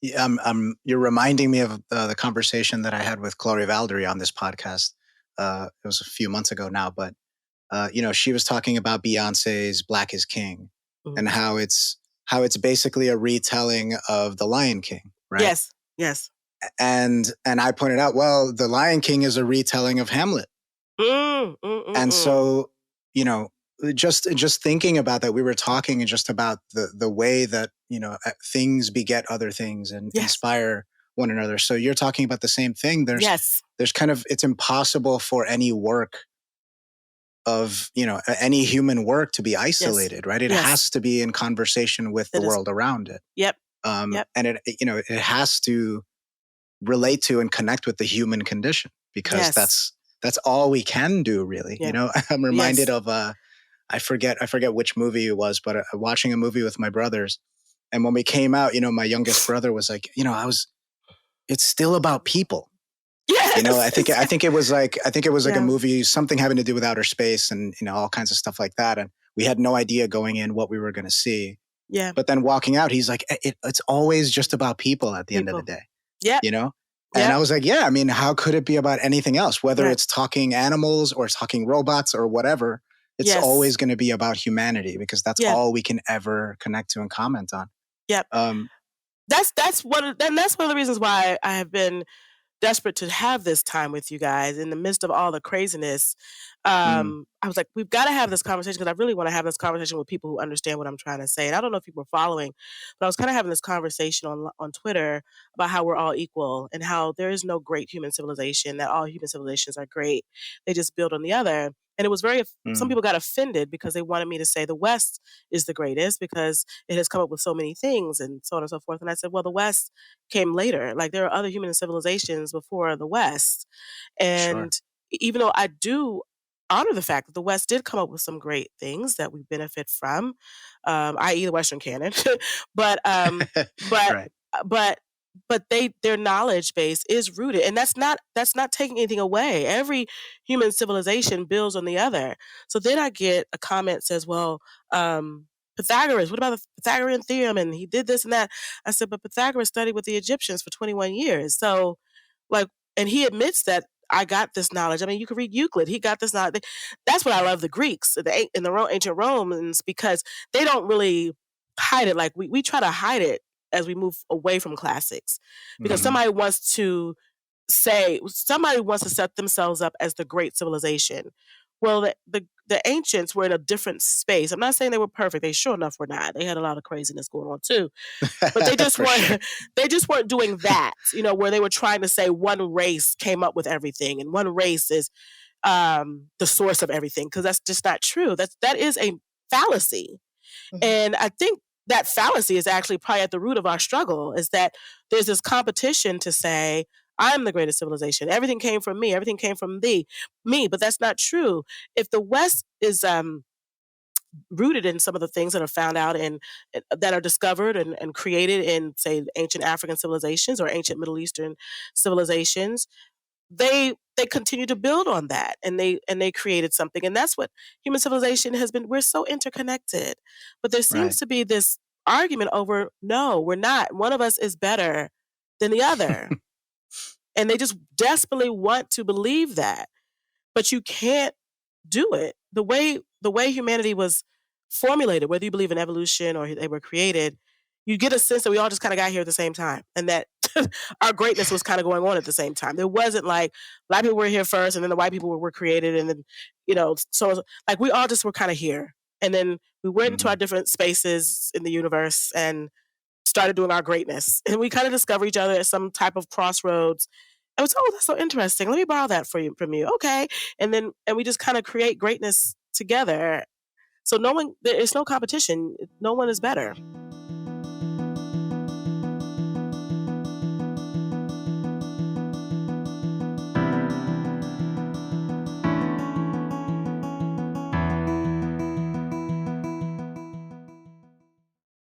You're reminding me of the conversation that I had with Chloe Valdary on this podcast. It was a few months ago now, but she was talking about Beyonce's "Black is King" Mhm. and how it's basically a retelling of The Lion King, right? Yes. Yes. And I pointed out, well, The Lion King is a retelling of Hamlet. And so, you know, just thinking about that, we were talking just about the way that things beget other things and Yes. inspire one another. So you're talking about the same thing. Yes. There's kind of, it's impossible for any work of any human work to be Yes. isolated, right? It Yes. has to be in conversation with the It is. world around it. Yep. Yep. And it has to relate to and connect with the human condition, because Yes. that's all we can do, really. Yeah. I'm reminded Yes. of I forget which movie it was, but watching a movie with my brothers, and when we came out, my youngest brother was like, it's still about people. Yes. I think it was like a Yeah. movie, something having to do with outer space and all kinds of stuff like that, and we had no idea going in what we were going to see. Yeah. But then walking out, he's like, it's always just about people at the end of the People. day. Yep. And Yep. I was like, yeah, I mean, how could it be about anything else? Whether Right. it's talking animals or talking robots or whatever, it's Yes. always going to be about humanity, because that's Yeah. all we can ever connect to and comment on. Yep. Um, That's one of the reasons why I have been desperate to have this time with you guys in the midst of all the craziness. mm, I was like, we've got to have this conversation, because I really want to have this conversation with people who understand what I'm trying to say. And I don't know if people are following, but I was kind of having this conversation on Twitter about how we're all equal and how there is no great human civilization, that all human civilizations are great. They just build on the other. And it was some mm, people got offended because they wanted me to say the West is the greatest because it has come up with so many things and so on and so forth. And I said, well, the West came later. Like, there are other human civilizations before the West. sure. And even though I do honor the fact that the West did come up with some great things that we benefit from, i.e., the Western canon, but but Right. but their knowledge base is rooted, and that's not taking anything away. Every human civilization builds on the other. So then I get a comment says, "Well, Pythagoras, what about the Pythagorean theorem? And he did this and that." I said, "But Pythagoras studied with the Egyptians for 21 years. So, like, and he admits that I got this knowledge. I mean, you can read Euclid. He got this knowledge." That's what I love the Greeks and the ancient Romans, because they don't really hide it like we try to hide it as we move away from classics, because Hmm. somebody wants to set themselves up as the great civilization. Well, the ancients were in a different space. I'm not saying they were perfect. They sure enough were not. They had a lot of craziness going on too. But they just For sure. weren't they just weren't doing that, where they were trying to say one race came up with everything and one race is the source of everything, because that's just not true. That is a fallacy. Mhm. And I think that fallacy is actually probably at the root of our struggle, is that there's this competition to say, I'm the greatest civilization. Everything came from me. Everything came from me. But that's not true. If the West is rooted in some of the things that are found out and that are discovered and created in, say, ancient African civilizations or ancient Middle Eastern civilizations, they continue to build on that, and they created something. And that's what human civilization has been. We're so interconnected, but there seems Right. to be this argument over, no, we're not, one of us is better than the other, and they just desperately want to believe that, but you can't do it the way humanity was formulated. Whether you believe in evolution or they were created, you get a sense that we all just kind of got here at the same time, and that our greatness was kind of going on at the same time. There wasn't like black people were here first, and then the white people were created, and then so like we all just were kind of here, and then we went into our Hmm. different spaces in the universe and started doing our greatness, and we kind of discover each other at some type of crossroads. And it's, oh, that's so interesting. Let me borrow that from you. Okay. And we just kind of create greatness together. So there is no competition. No one is better.